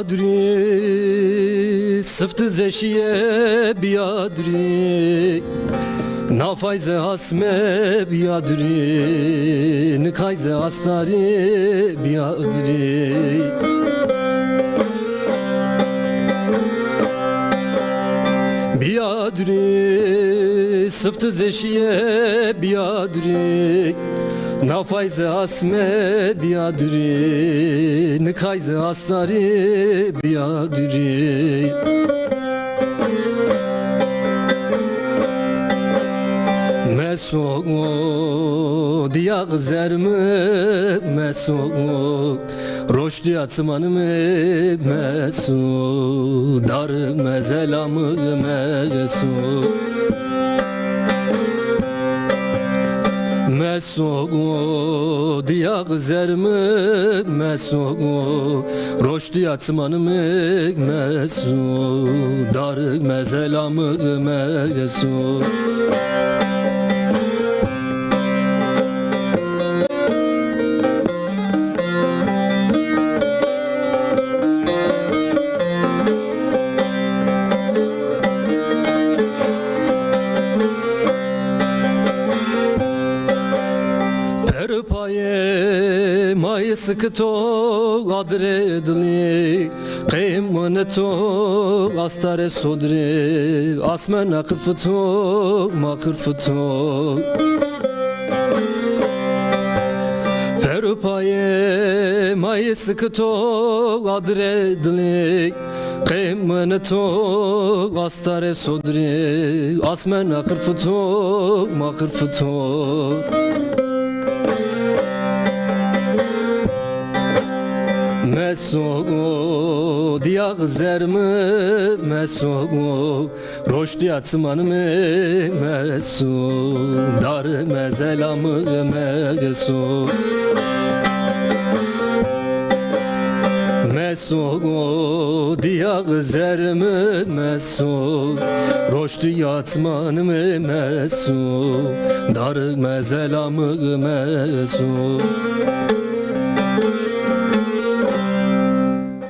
Biadri sıftı zeşiye biadri nafayze hasme biadri nikayze asari biadri biadri sıftı zeşiye biadri nafayze asme biadri nikayze asari biadri Meso diya gzermi meso roşdi atsmanımı meso dar mezelamı meso Meso diya gzermi meso roşdi atsmanımı meso dar mezelamı meso Paye may sıkı to adredli qeymone to astare sodri asmen akıf to makırf to Paye may sıkı to adredli qeymone to astare sodri asmen akıf to makırf to Meso diya gzermi meso roşdi atsmanımı meso dar mezelamı meso Meso diya gzermi meso roşdi atsmanımı meso dar mezelamı meso